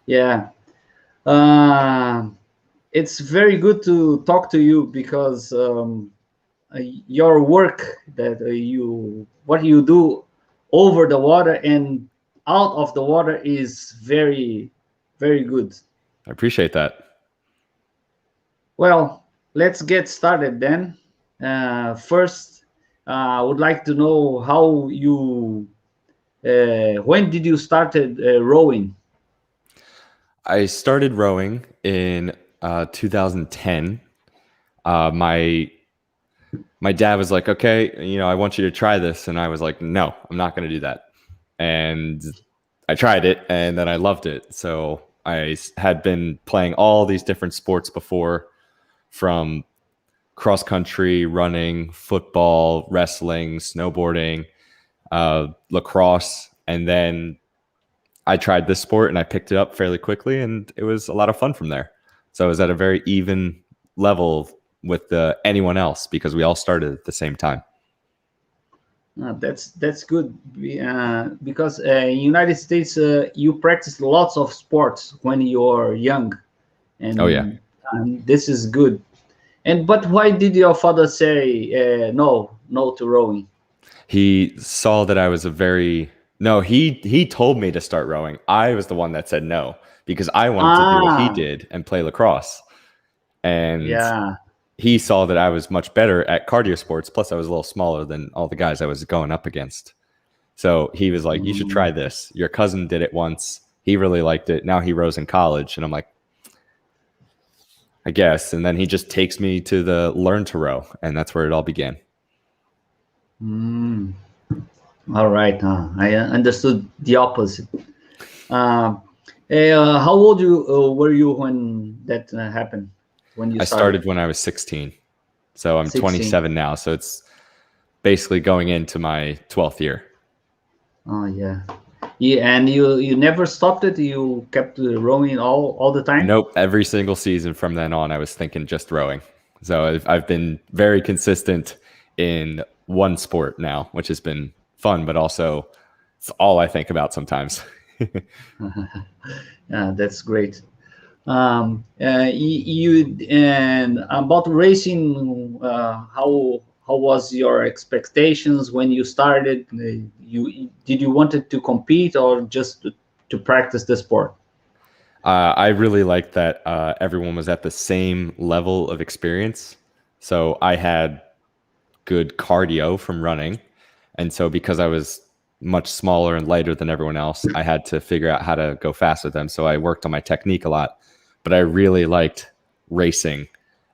Yeah. Uh, it's very good to talk to you because your work that what you do over the water and out of the water is very, very good. I appreciate that. Well, let's get started then. First, I would like to know how you, when did you started rowing? I started rowing in 2010. My dad was like, "Okay, I want you to try this," and I was like, "No, I'm not going to do that." And I tried it, and then I loved it. So had been playing all these different sports before, from cross country, running, football, wrestling, snowboarding, lacrosse, and then I tried this sport and I picked it up fairly quickly, and it was a lot of fun from there. So I was at a very even level with anyone else because we all started at the same time. That's good because in United States you practice lots of sports when you're young, Oh yeah, and this is good. And but why did your father say no to rowing? he saw that I was a very no. He told me to start rowing. I was the one that said no because I wanted to do what he Ah, did and play lacrosse. And yeah. he saw that I was much better at cardio sports. Plus, I was a little smaller than all the guys I was going up against. So he was like, "You should try Mm, this. Your cousin did it once. He really liked it. Now he rows in college." And I'm like, "I guess." And then he just takes me to the learn to row, and that's where it all began. mm. All right. I understood the opposite. Uh, how old you were you when that happened? When you I started? started when I was 16. So I'm 16. 27 now. So it's basically going into my 12th year. Oh yeah. Yeah, and you never stopped it. You kept rowing all the time. Nope. Every single season from then on, I was thinking just rowing. So I've been very consistent in one sport now, which has been fun, but also it's all I think about sometimes. That's great. You and about racing, how was your expectations when you started? You did you wanted to compete or just to practice the sport? I really liked that everyone was at the same level of experience. So I had good cardio from running. And so because I was much smaller and lighter than everyone else, I had to figure out how to go fast with them. So I worked on my technique a lot, but I really liked racing.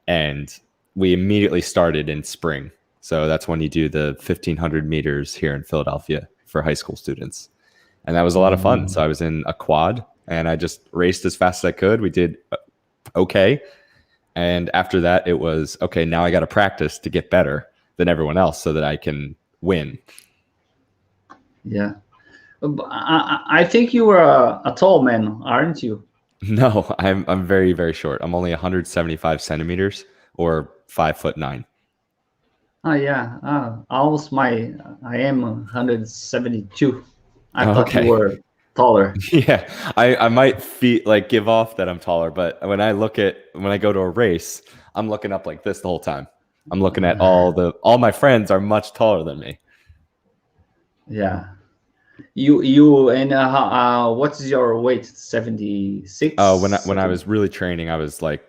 And we immediately started in spring. So that's when you do the 1,500 meters here in Philadelphia for high school students. And that was a lot of fun. So Mm, I was in a quad and I just raced as fast as I could. We did okay. And after that, it was okay. Now I got to practice to get better than everyone else so that I can win. yeah, I think you were a tall man, aren't you? No, I'm very very short. I'm only 175 centimeters or 5'9". Oh yeah, almost my. I am 172. I Oh, thought you okay, were taller. yeah, I might feel like give off that I'm taller, but when I go to a race, I'm looking up like this the whole time. I'm looking at all my friends are much taller than me. Yeah. You and what's your weight? 76, When I 70. was really training, I was like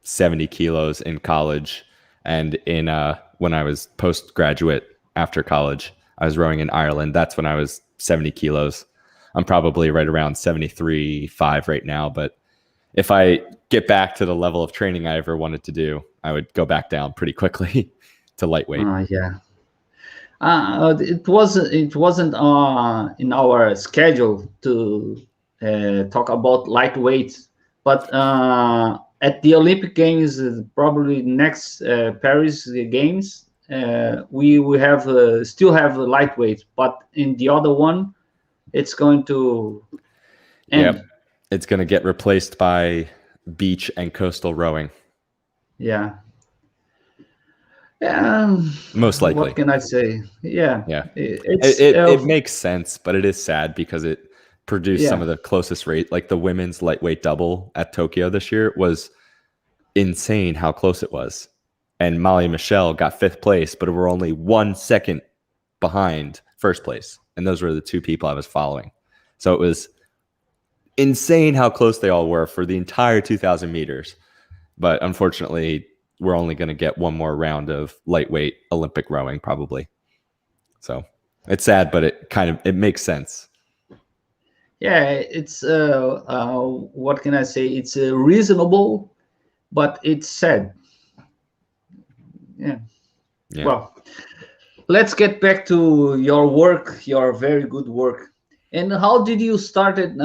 70 kilos in college, and in when I was postgraduate after college, I was rowing in Ireland. That's when I was 70 kilos. I'm probably right around 73.5 right now, but if I get back to the level of training I ever wanted to do, I would go back down pretty quickly to lightweight. Yeah. It wasn't in our schedule to talk about lightweight, but at the Olympic Games, probably next Paris Games, we have still have the lightweight, but in the other one, it's going to Yep. end. It's going to get replaced by beach and coastal rowing, Yeah. Um, most what likely. can I say? Yeah, Yeah. it's It makes sense, but it is sad because it produced some Yeah, of the closest rate, like the women's lightweight double at Tokyo this year was insane how close it was. And Molly Michelle got 5th place, but we're only 1 second behind first place. And those were the 2 people I was following. So it was insane how close they all were for the entire 2,000 meters. But unfortunately, we're only going to get one more round of lightweight Olympic rowing probably. So it's sad, but it makes sense. yeah. It's what can I say? It's reasonable, but it's sad. Yeah. Yeah. Well, let's get back to your work, your very good work. And how did you started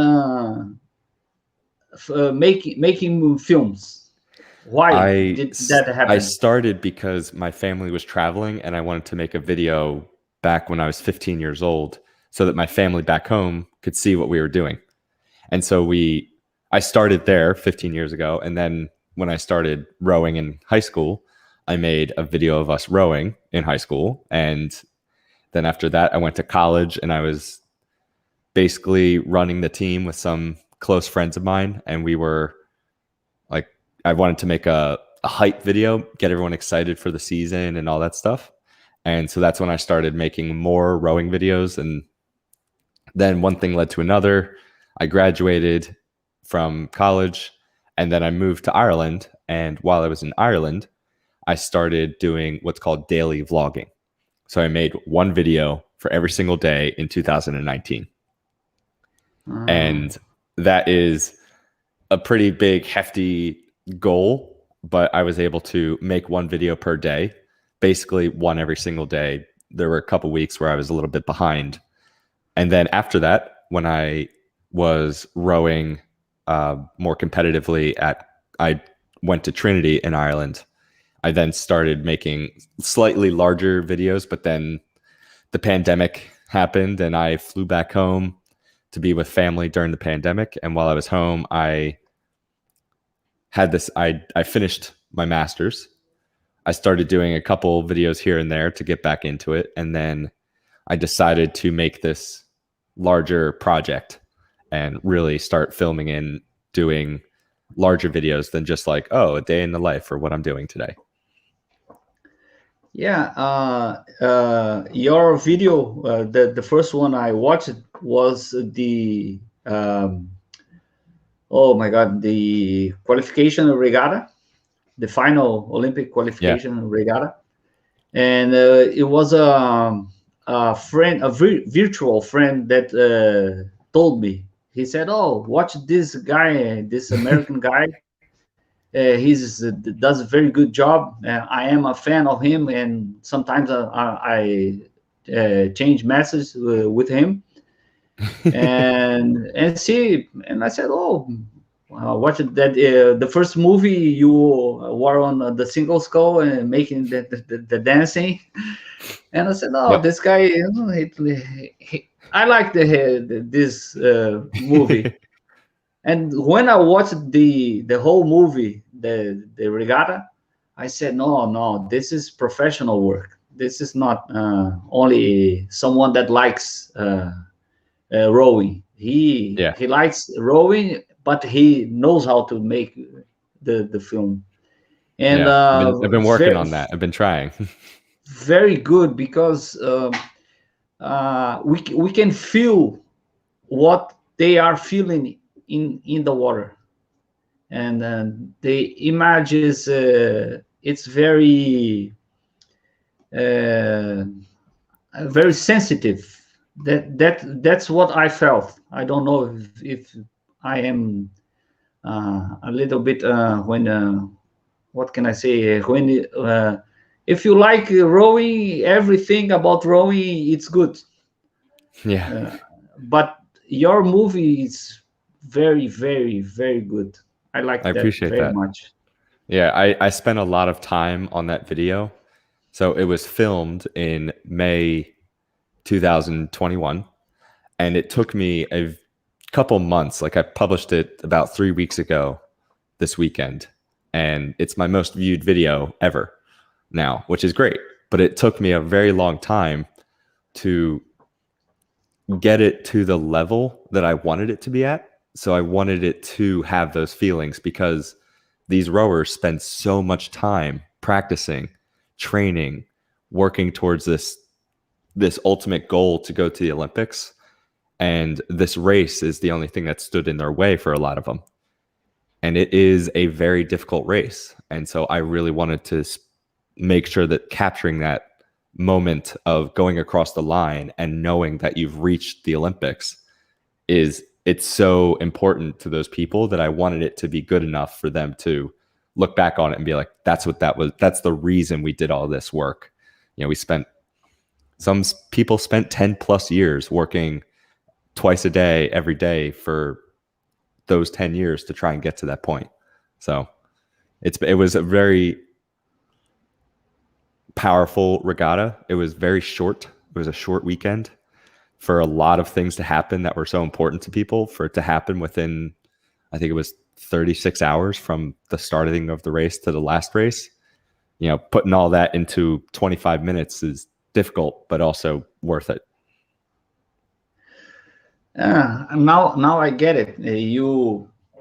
making films? Why did that I happen? started because my family was traveling and I wanted to make a video back when I was 15 years old so that my family back home could see what we were doing. And so I started there 15 years ago. And then when I started rowing in high school, I made a video of us rowing in high school. And then after that, I went to college and I was basically running the team with some close friends of mine. And we were like, I wanted to make a hype video, get everyone excited for the season and all that stuff. And so that's when I started making more rowing videos. And then one thing led to another. I graduated from college and then I moved to Ireland. And while I was in Ireland, I started doing what's called daily vlogging. So I made one video for every single day in 2019. And that is a pretty big, hefty goal, but I was able to make one video per day, basically one every single day. There were a couple weeks where I was a little bit behind. And then after that, when I was rowing more competitively I went to Trinity in Ireland. I then started making slightly larger videos, but then the pandemic happened and I flew back home to be with family during the pandemic. And while I was home, I finished my master's. I started doing a couple videos here and there to get back into it. And then I decided to make this larger project and really start filming and doing larger videos than just like, oh, a day in the life or what I'm doing today. Yeah, your video, the first one I watched was the oh my God, the qualification regatta, the final Olympic qualification regatta, and it was a friend, virtual friend that told me. He said, "Oh, watch this guy, this American guy. Does a very good job. I am a fan of him, and sometimes I change messages with him, and see." And I said, "Oh, watch it, that the first movie you were on the single skull and making the dancing." And I said, "Oh, this guy, I like this movie." And when I watched the whole movie, the regatta, I said, no, this is professional work. This is not only someone that likes rowing. He likes rowing, but he knows how to make the film. And I've been working on that. I've been trying. Very good, because we can feel what they are feeling in the water, and the images, it's very sensitive. That's what I felt. I don't know if I am a little bit when what can I say, when if you like rowing, everything about rowing, it's good. But your movie is very, very, very good. I like I that appreciate very that. much. Yeah, I spent a lot of time on that video. So it was filmed in May 2021, and it took me a couple months. Like I published it about 3 weeks ago this weekend, and it's my most viewed video ever now, which is great. But it took me a very long time to get it to the level that I wanted it to be at. So I wanted it to have those feelings because these rowers spend so much time practicing, training, working towards this ultimate goal to go to the Olympics. And this race is the only thing that stood in their way for a lot of them. And it is a very difficult race. And so I really wanted to make sure that capturing that moment of going across the line and knowing that you've reached the Olympics it's so important to those people that I wanted it to be good enough for them to look back on it and be like, that's what that was. That's the reason we did all this work. Some people spent 10 plus years working twice a day, every day for those 10 years to try and get to that point. So it was a very powerful regatta. It was very short. It was a short weekend for a lot of things to happen that were so important to people, for it to happen within, I think it was 36 hours from the starting of the race to the last race. Putting all that into 25 minutes is difficult, but also worth it. Now I get it.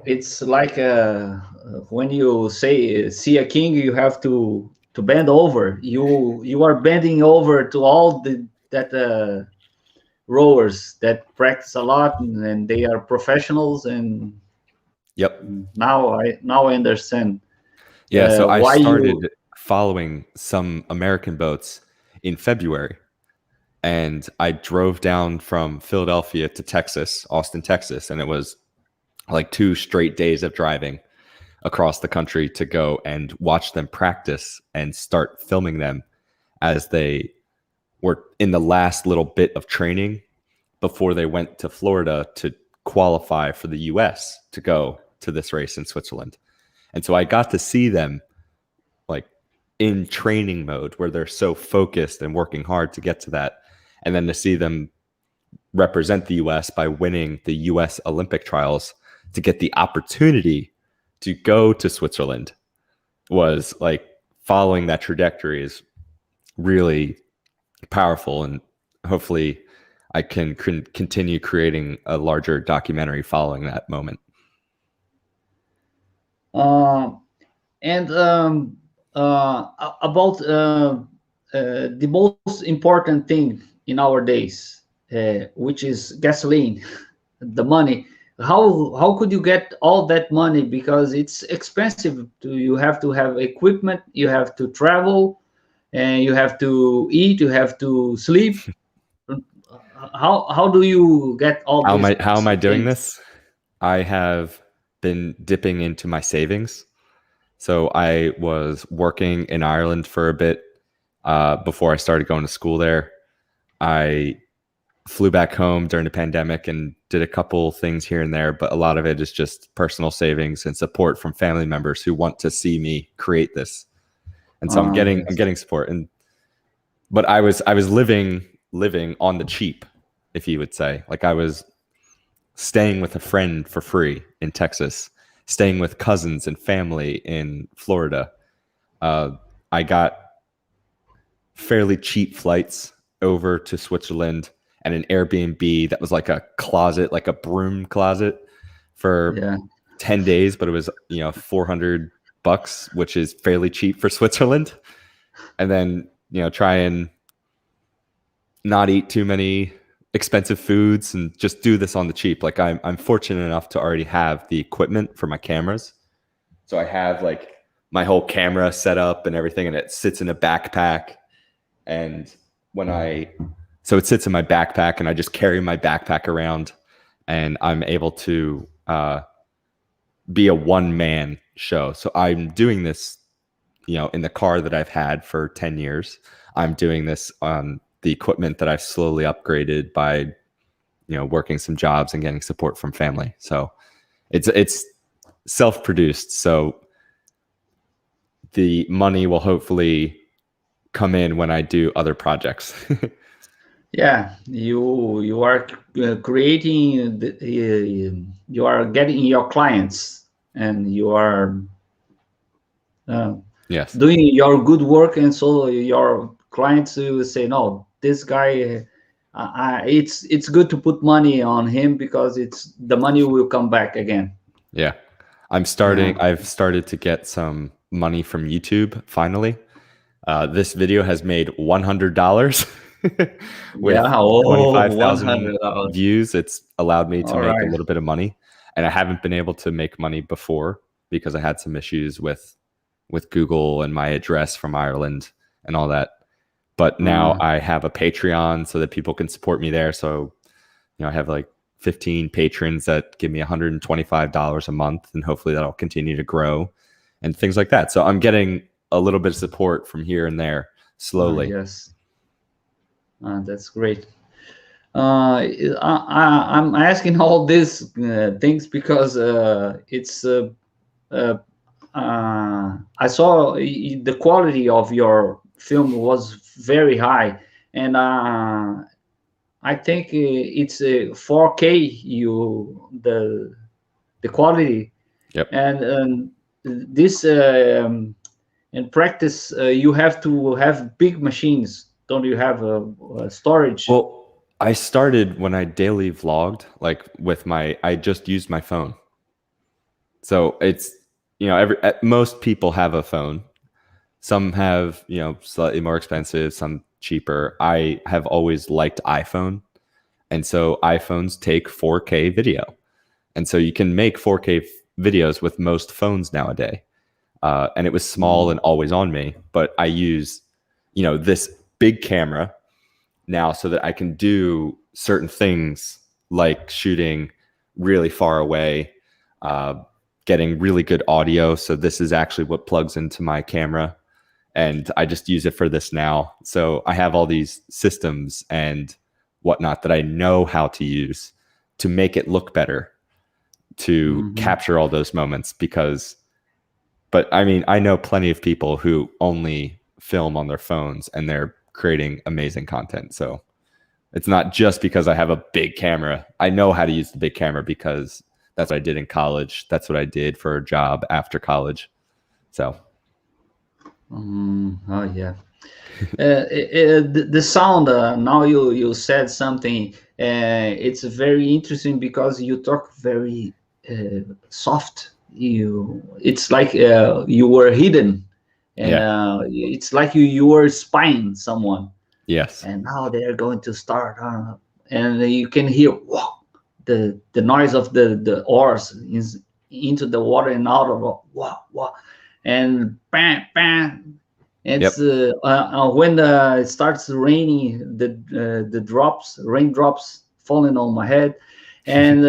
It's like when you say see a king, you have to bend over. You are bending over to all that rowers that practice a lot and they are professionals. And Yep. Now I understand. Yeah. So I Why started following some American boats in February. And I drove down from Philadelphia to Texas, Austin, Texas, and it was like 2 straight days of driving across the country to go and watch them practice and start filming them as they were in the last little bit of training before they went to Florida to qualify for the US to go to this race in Switzerland. And so I got to see them like in training mode where they're so focused and working hard to get to that. And then to see them represent the US by winning the US Olympic trials to get the opportunity to go to Switzerland was like following that trajectory is really powerful. And hopefully I can continue creating a larger documentary following that moment. About the most important thing in our days, which is gasoline, the money. How could you get all that money? Because it's expensive. You have to have equipment, you have to travel, and you have to eat, you have to sleep. How do you get all these? How am I doing this? I have been dipping into my savings. So I was working in Ireland for a bit before I started going to school there. I flew back home during the pandemic and did a couple things here and there, but a lot of it is just personal savings and support from family members who want to see me create this. And so I'm getting support. But I was living on the cheap, if you would say. Like I was staying with a friend for free in Texas, staying with cousins and family in Florida. I got fairly cheap flights over to Switzerland and an Airbnb that was like a closet, like a broom closet for 10 days, but it was, $400, which is fairly cheap for Switzerland. And then, try and not eat too many expensive foods and just do this on the cheap. Like I'm fortunate enough to already have the equipment for my cameras. So I have like my whole camera set up and everything, and it sits in a backpack. And so it sits in my backpack and I just carry my backpack around, and I'm able to be a one-man show. So I'm doing this, in the car that I've had for 10 years. I'm doing this on the equipment that I've slowly upgraded by, working some jobs and getting support from family. So it's self-produced. So the money will hopefully come in when I do other projects. Yeah, you are creating, you are getting your clients, and you are Yes, doing your good work, and so your clients will say, no, this guy it's good to put money on him because it's the money will come back again. Yeah. Yeah. I've started to get some money from YouTube finally. This video has made $100 with Yeah. Oh, 25,000 $100. views. It's allowed me to All make a right. little bit of money, and I haven't been able to make money before because I had some issues with Google and my address from Ireland and all that. But now Uh, I have a Patreon so that people can support me there. So, I have like 15 patrons that give me $125 a month, and hopefully that'll continue to grow and things like that. So I'm getting a little bit of support from here and there slowly. yes. That's great. I'm asking all these things because it's I saw the quality of your film was very high, and I think it's 4K. The quality, Yep. and this in practice you have to have big machines. Don't you have a storage? Well, I started when I daily vlogged, like I just used my phone. So it's, most people have a phone. Some have, slightly more expensive, some cheaper. I have always liked iPhone. And so iPhones take 4K video. And so you can make 4K videos with most phones nowadays. And it was small and always on me, but I use, this big camera now so that I can do certain things like shooting really far away, getting really good audio. So this is actually what plugs into my camera, and I just use it for this now. So I have all these systems and whatnot that I know how to use to make it look better, to capture all those moments. But I mean, I know plenty of people who only film on their phones and they're creating amazing content. So it's not just because I have a big camera. I know how to use the big camera because that's what I did in college. That's what I did for a job after college. So. Oh yeah. The sound. Now you said something. It's very interesting because you talk very soft. It's like you were hidden, and Yeah. it's like you were spying someone. Yes. And now they're going to start, and you can hear whoa, the noise of the oars is into the water and out of wow, wow, and bam, bam. Yep. It's when it starts raining, the raindrops falling on my head, and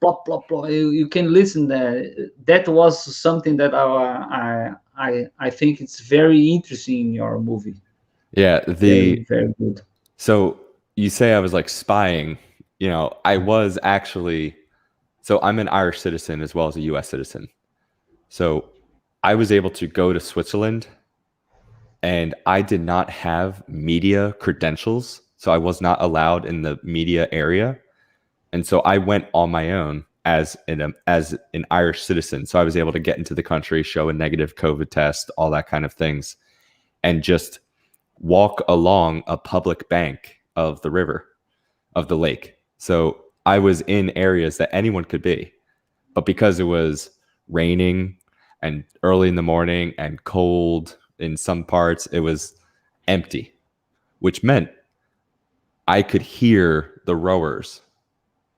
plop plop plop. You can listen. That was something that I think it's very interesting in your movie. Yeah. Very very good. So you say I was like spying, I was actually, so I'm an Irish citizen as well as a US citizen. So I was able to go to Switzerland, and I did not have media credentials. So I was not allowed in the media area. And so I went on my own as an Irish citizen. So I was able to get into the country, show a negative COVID test, all that kind of things, and just walk along a public bank of the river, of the lake. So I was in areas that anyone could be. But because it was raining and early in the morning and cold in some parts, it was empty, which meant I could hear the rowers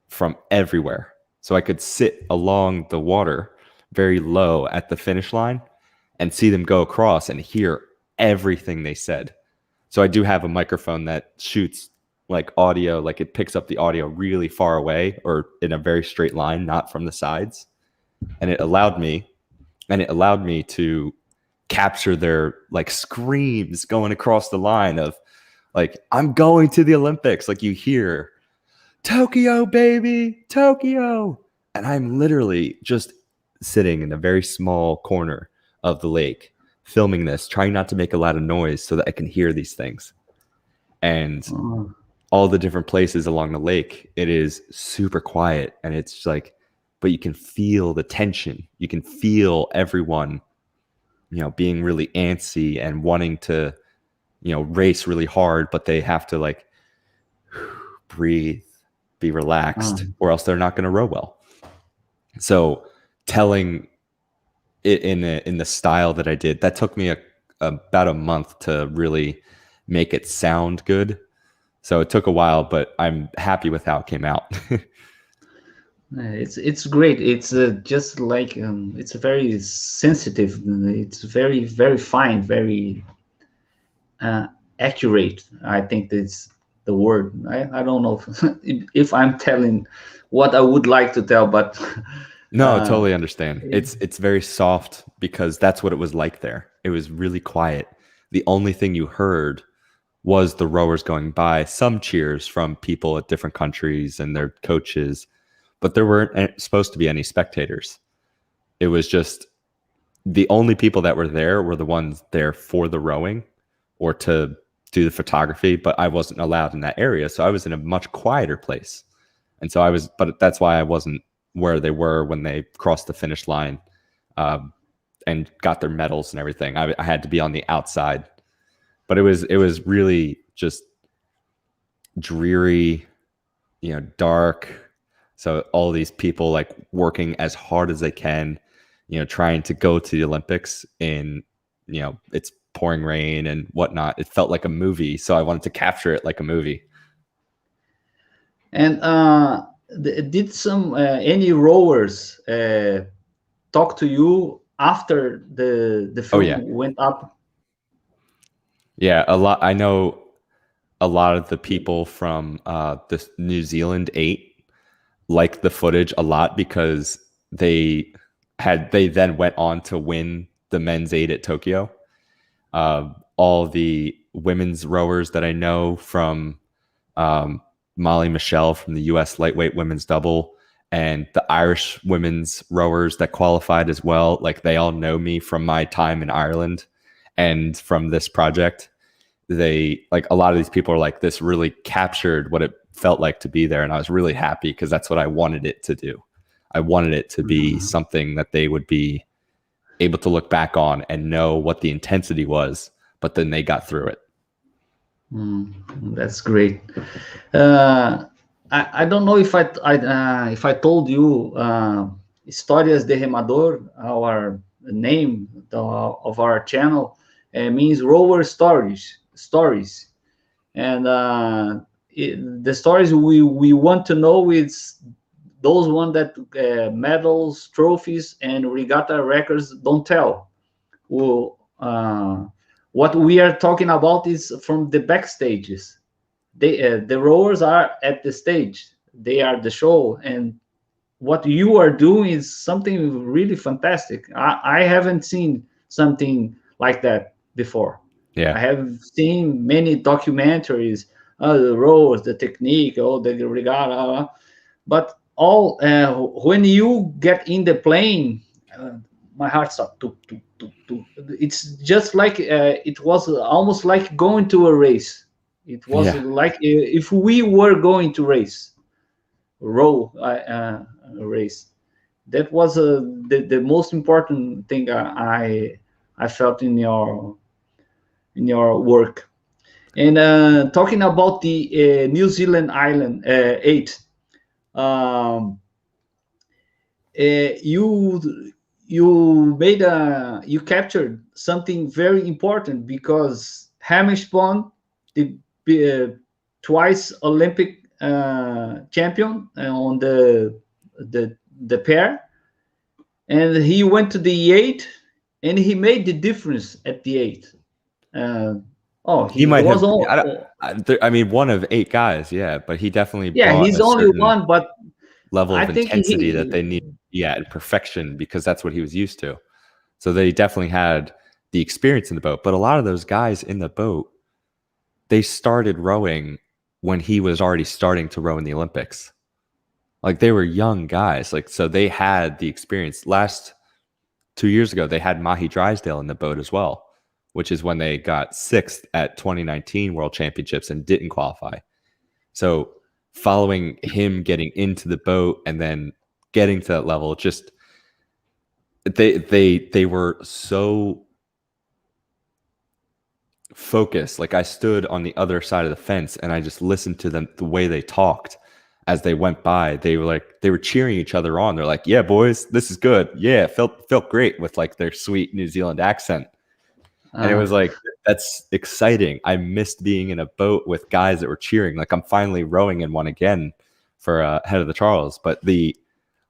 from everywhere. So I could sit along the water very low at the finish line and see them go across and hear everything they said. So I do have a microphone that shoots like audio, like it picks up the audio really far away or in a very straight line, not from the sides. And it allowed me to capture their like screams going across the line of like, I'm going to the Olympics. Like you hear Tokyo, baby, Tokyo. And I'm literally just sitting in a very small corner of the lake filming this, trying not to make a lot of noise so that I can hear these things. And all the different places along the lake, it is super quiet. And it's like, but you can feel the tension. You can feel everyone, being really antsy and wanting to, race really hard, but they have to like breathe, be relaxed, Um, or else they're not going to row well. So telling it in the style that I did, that took me about a month to really make it sound good. So it took a while, but I'm happy with how it came out. it's great. It's just like it's very sensitive. It's very fine, very uh, accurate. I think that's the word. I don't know if I'm telling what I would like to tell, but No, uh, totally understand. It's very soft because that's what it was like there. It was really quiet. The only thing you heard was the rowers going by, some cheers from people at different countries and their coaches, but there weren't supposed to be any spectators. It was just the only people that were there were the ones there for the rowing or to do the photography, but I wasn't allowed in that area. So I was in a much quieter place. And so but that's why I wasn't where they were when they crossed the finish line and got their medals and everything. I had to be on the outside, but it was really just dreary, dark. So all these people like working as hard as they can, trying to go to the Olympics in, it's pouring rain and whatnot. It felt like a movie. So I wanted to capture it like a movie. and did some any rowers talk to you after the Oh film yeah. went up? Yeah. A lot. I know a lot of the people from the New Zealand 8 liked the footage a lot because they then went on to win the men's 8 at Tokyo. All the women's rowers that I know from Molly Michelle from the U.S. lightweight women's double and the Irish women's rowers that qualified as well, like they all know me from my time in Ireland and from this project. They like a lot of these people are like, this really captured what it felt like to be there, and I was really happy because that's what I wanted it to do. I wanted it to be something that they would be able to look back on and know what the intensity was, but then they got through it. That's great. Uh, I don't know if I told you Histórias de Remador, our name of our channel, means rower stories, and the stories we want to know is those one that medals, trophies, and regatta records don't tell. Well, what we are talking about is from the backstages. The rowers are at the stage, they are the show, and what you are doing is something really fantastic. I haven't seen something like that before. I Yeah. have seen many documentaries, the rowers, the technique, the regatta, but all when you get in the plane, uh, my heart stopped. It's just like it was almost like going to a race. It was Yeah. like if we were going to row a race. That was the most important thing I felt in your work. And talking about the New Zealand Island 8, um, you captured something very important because Hamish Bond, the uh, twice Olympic champion on the pair, and he went to the 8 and he made the difference at the 8. uh, He he might was have. on. I mean, one of 8 guys, yeah, but he definitely Yeah, brought he's a only certain one, but level I of think intensity that he they need, yeah, and perfection because that's what he was used to. So they definitely had the experience in the boat. But a lot of those guys in the boat, they started rowing when he was already starting to row in the Olympics. Like they were young guys. Like so they had the experience. Last 2 years ago, they had Mahi Drysdale in the boat as well, which is when they got sixth at 2019 World Championships and didn't qualify. So following him getting into the boat and then getting to that level, just they were so focus. Like I stood on the other side of the fence and I just listened to them, the way they talked as they went by. They were cheering each other on. They're like, "Yeah, boys, this is good. Yeah, felt great," with like their sweet New Zealand accent. And it Uh, was like, that's exciting. I missed being in a boat with guys that were cheering. Like I'm finally rowing in one again for Head of the Charles. But the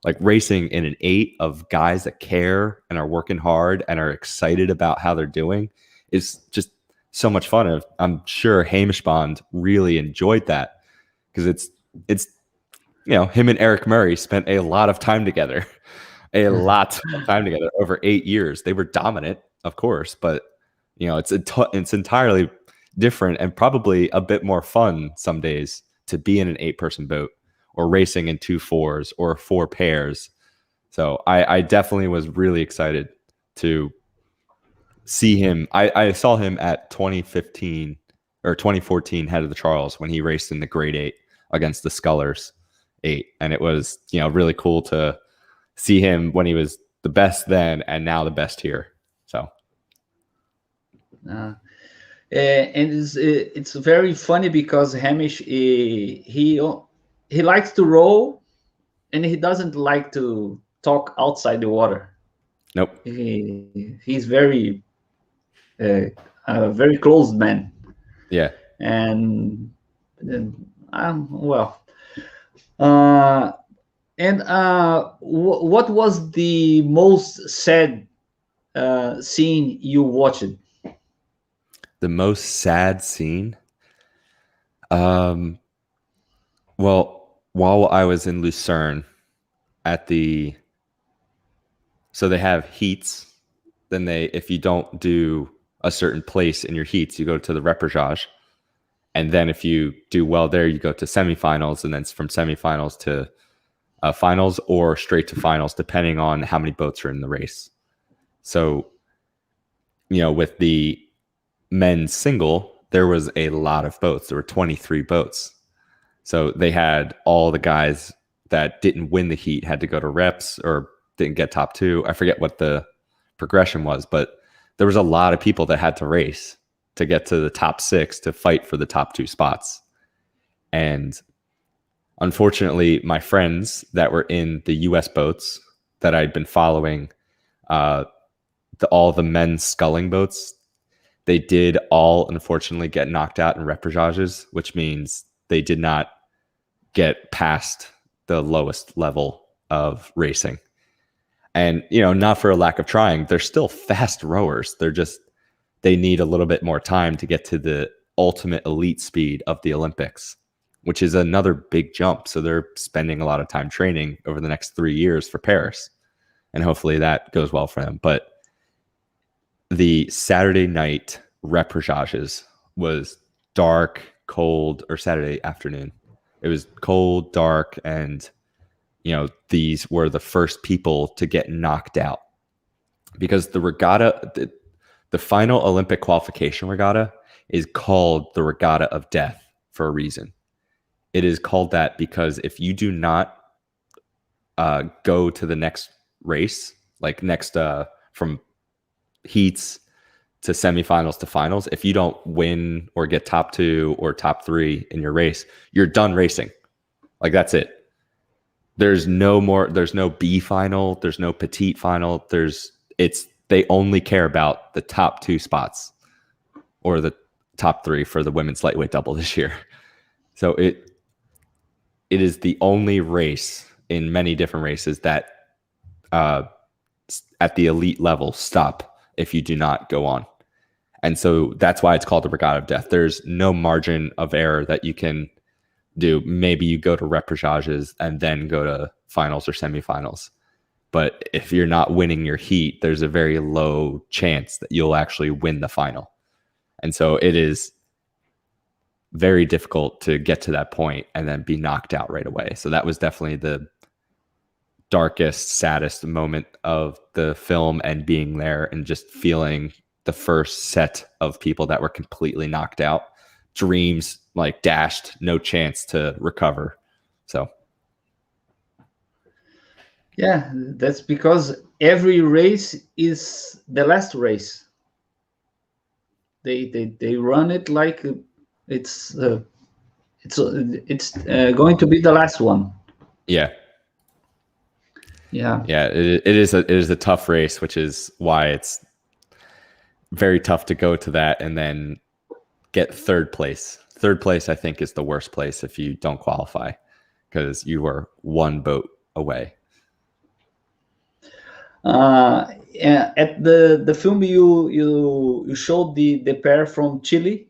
like racing in an 8 of guys that care and are working hard and are excited about how they're doing is just so much fun. I'm sure Hamish Bond really enjoyed that because it's him and Eric Murray spent a lot of time together, a lot of time together over 8 years. They were dominant, of course, but it's entirely different and probably a bit more fun some days to be in an 8-person boat or racing in 2 fours or 4 pairs. So I definitely was really excited to see him. I saw him at 2015 or 2014 Head of the Charles when he raced in the grade 8 against the Scullers 8. And it was, really cool to see him when he was the best then and now the best here. So and it's very funny because Hamish he likes to row, and he doesn't like to talk outside the water. nope. He's uh, a very closed man, Yeah. and well. Uh, and what was the most sad scene you watched? The most sad scene. Well, while I was in Lucerne so they have heats. Then if you don't do a certain place in your heats, you go to the repechage. And then if you do well there, you go to semifinals, and then from semifinals to finals or straight to finals, depending on how many boats are in the race. So, with the men's single, there was a lot of boats. There were 23 boats. So they had all the guys that didn't win the heat had to go to reps or didn't get top 2. I forget what the progression was, but there was a lot of people that had to race to get to the top 6 to fight for the top 2 spots. And unfortunately, my friends that were in the US boats that I'd been following, all the men's sculling boats, they did all unfortunately get knocked out in repechages, which means they did not get past the lowest level of racing. And, not for a lack of trying, they're still fast rowers. They need a little bit more time to get to the ultimate elite speed of the Olympics, which is another big jump. So they're spending a lot of time training over the next 3 years for Paris. And hopefully that goes well for them. But the Saturday night repechages was dark, cold, or Saturday afternoon. It was cold, dark, and these were the first people to get knocked out because the regatta, the final Olympic qualification regatta, is called the Regatta of Death for a reason. It is called that because if you do not go to the next race, like next from heats to semifinals to finals, if you don't win or get top 2 or top 3 in your race, you're done racing. Like that's it. There's no B final, there's no petite final. They only care about the top 2 spots or the top 3 for the women's lightweight double this year. So it is the only race in many different races that at the elite level stop if you do not go on. And so that's why it's called the Regatta of Death. There's no margin of error that you can do. Maybe you go to repechages and then go to finals or semifinals. But if you're not winning your heat, there's a very low chance that you'll actually win the final. And so it is very difficult to get to that point and then be knocked out right away. So that was definitely the darkest, saddest moment of the film, and being there and just feeling the first set of people that were completely knocked out, dreams like dashed, no chance to recover. So Yeah, that's because every race is the last race. they run it like it's going to be the last one. Yeah. Yeah. Yeah, it is a tough race, which is why it's very tough to go to that and then get third place. Third place, I think, is the worst place if you don't qualify, because you are one boat away. At the film, you showed the pair from Chile,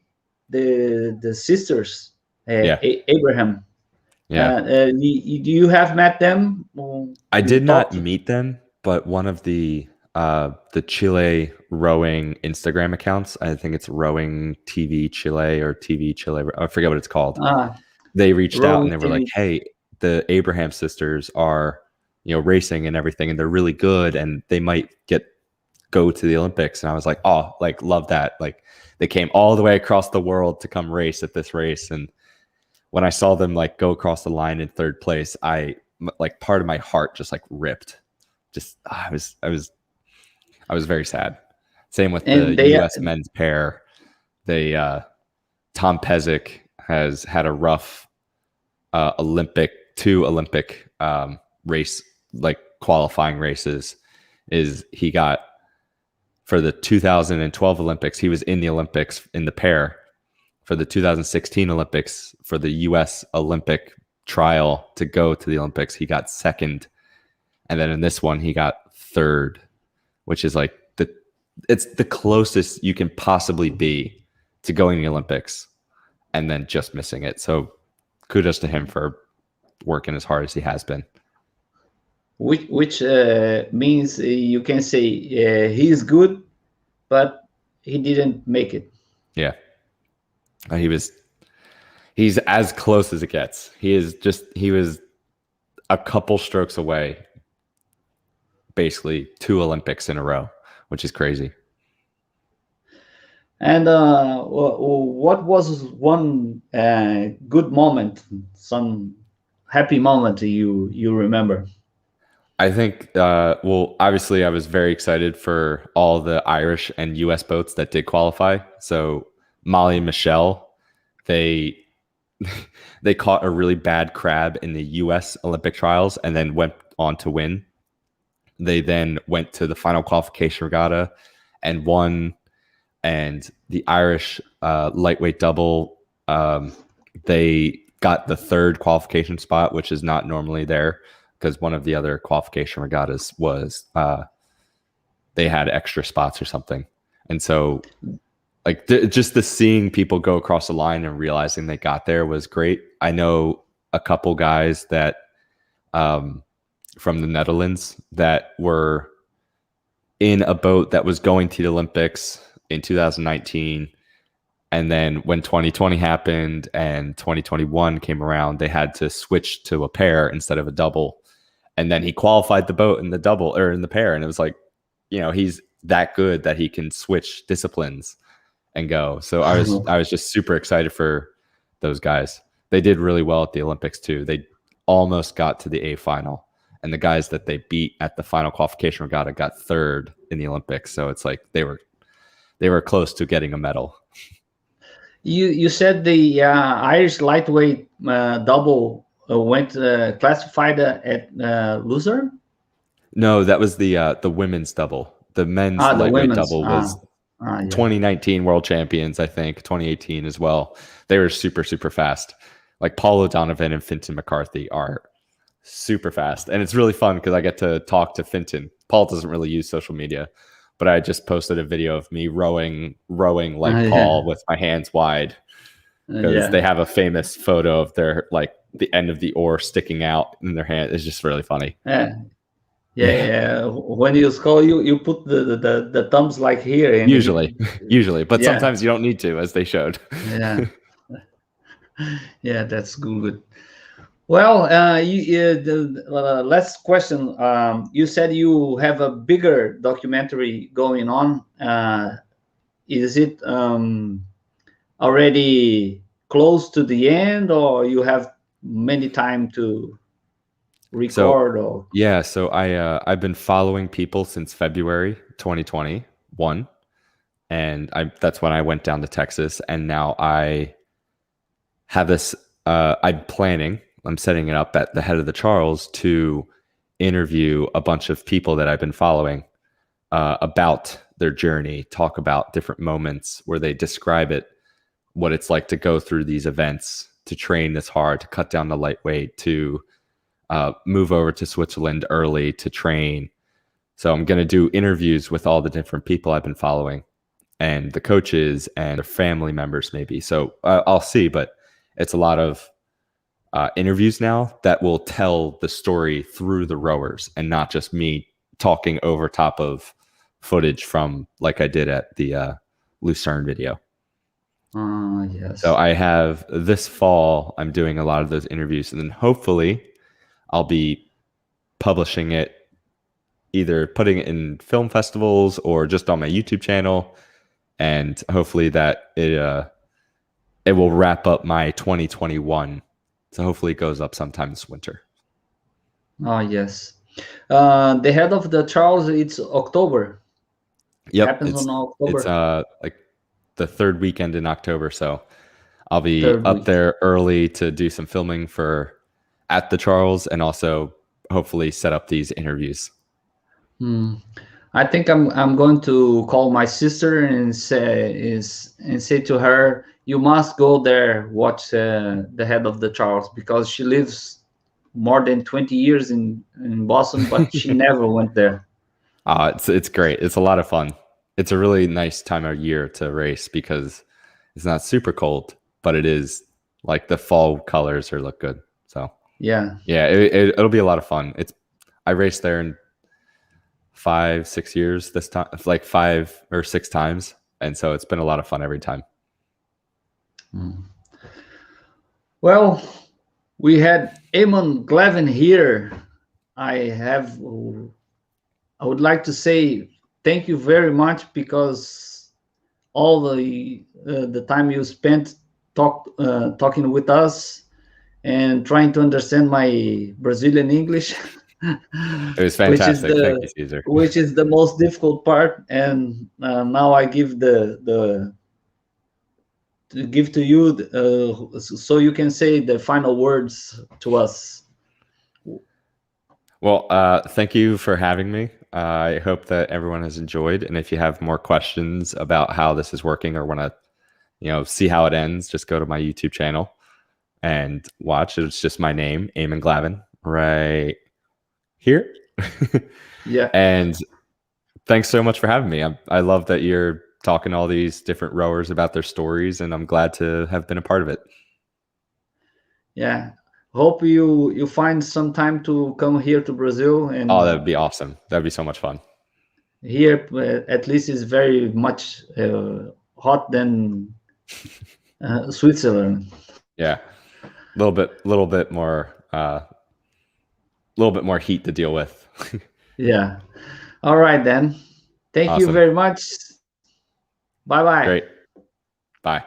the sisters, Yeah. Abraham. Yeah. Do you have met them? I You did not talked? meet them, but one of the Chile rowing Instagram accounts, I think it's Rowing TV Chile or TV Chile, I forget what it's called. Ah, They reached out and rowing they were like, TV. "Hey, the Abraham sisters are, racing and everything, and they're really good, and they might go to the Olympics." And I was like, "Oh, like love that!" Like they came all the way across the world to come race at this race, and when I saw them like go across the line in third place, like part of my heart just like ripped. Just I was very sad. Same with the And they U.S. men's pair. They Tom Pezic has had a rough two Olympic race, like qualifying races. He got for the 2012 Olympics, he was in the Olympics in the pair. For the 2016 Olympics, for the U.S. Olympic trial to go to the Olympics, he got second. And then in this one, he got third, which is like it's the closest you can possibly be to going to the Olympics and then just missing it. So kudos to him for working as hard as he has been. which means you can say he's good, but he didn't make it. Yeah. He's as close as it gets. He was a couple strokes away, basically 2 Olympics in a row, which is crazy. And what was one good moment, some happy moment you remember? I think, well, obviously I was very excited for all the Irish and US boats that did qualify. So Molly and Michelle, they caught a really bad crab in the US Olympic trials and then went on to win. They then went to the final qualification regatta and won. And the Irish lightweight double, they got the third qualification spot, which is not normally there, because one of the other qualification regattas was they had extra spots or something. And so like just the seeing people go across the line and realizing they got there was great. I know a couple guys that from the Netherlands that were in a boat that was going to the Olympics in 2019. And then when 2020 happened and 2021 came around, they had to switch to a pair instead of a double. And then he qualified the boat in the double or in the pair. And it was like, he's that good that he can switch disciplines and go. So I was just super excited for those guys. They did really well at the Olympics too. They almost got to the A final. And the guys that they beat at the final qualification regatta got third in the Olympics. So it's like they were close to getting a medal. You said the Irish lightweight double went classified at Lucerne? No, that was the women's double. The men's lightweight double was 2019 world champions, I think, 2018 as well. They were super, super fast. Like Paul O'Donovan and Fintan McCarthy are super fast. And it's really fun because I get to talk to Fintan. Paul doesn't really use social media, but I just posted a video of me rowing like Paul with my hands wide, because they have a famous photo of their like the end of the oar sticking out in their hand. It's just really funny. Yeah. When you score, you put the thumbs like here. And usually, but sometimes you don't need to, as they showed. Yeah, that's good. Well, the last question. You said you have a bigger documentary going on. Is it already close to the end, or you have many time to record? So I've been following people since February 2021, and that's when I went down to Texas, and now I have this. I'm setting it up at the Head of the Charles to interview a bunch of people that I've been following about their journey, talk about different moments where they describe it, what it's like to go through these events, to train this hard, to cut down the lightweight, to move over to Switzerland early to train. So I'm going to do interviews with all the different people I've been following and the coaches and their family members maybe. So I'll see, but it's a lot of interviews now that will tell the story through the rowers and not just me talking over top of footage from like I did at the Lucerne video. Yes. So I have this fall, I'm doing a lot of those interviews, and then hopefully I'll be publishing it, either putting it in film festivals or just on my YouTube channel. And hopefully that it will wrap up my 2021. So hopefully it goes up sometime this winter. Oh, yes. The Head of the Charles, it's October. Yep. Happens on October. It's like the third weekend in October. So I'll be up there early to do some filming at the Charles, and also hopefully set up these interviews. I think I'm going to call my sister and say to her, you must go there, watch the Head of the Charles, because she lives more than 20 years in Boston, but she never went there. It's great. It's a lot of fun. It's a really nice time of year to race because it's not super cold, but it is like the fall colors look good. So yeah, it'll be a lot of fun. I raced there in 5-6 years this time, like 5 or 6 times, and so it's been a lot of fun every time. Well, we had Eamon Glavin here. I would like to say thank you very much, because all the time you spent talking with us and trying to understand my Brazilian English. It was fantastic. Thank you, Caesar. Which is the most difficult part. And now I give give to you so you can say the final words to us. Well, thank you for having me. I hope that everyone has enjoyed. And if you have more questions about how this is working or want to, see how it ends, just go to my YouTube channel and watch. It's just my name, Eamon Glavin, right here. Yeah. And thanks so much for having me. I love that you're talking to all these different rowers about their stories, and I'm glad to have been a part of it. Yeah. Hope you find some time to come here to Brazil. And that would be awesome. That'd be so much fun. Here, at least, is very much hot than Switzerland. Yeah, a little bit more heat to deal with. Yeah. All right then. Thank you very much. Bye bye. Great. Bye.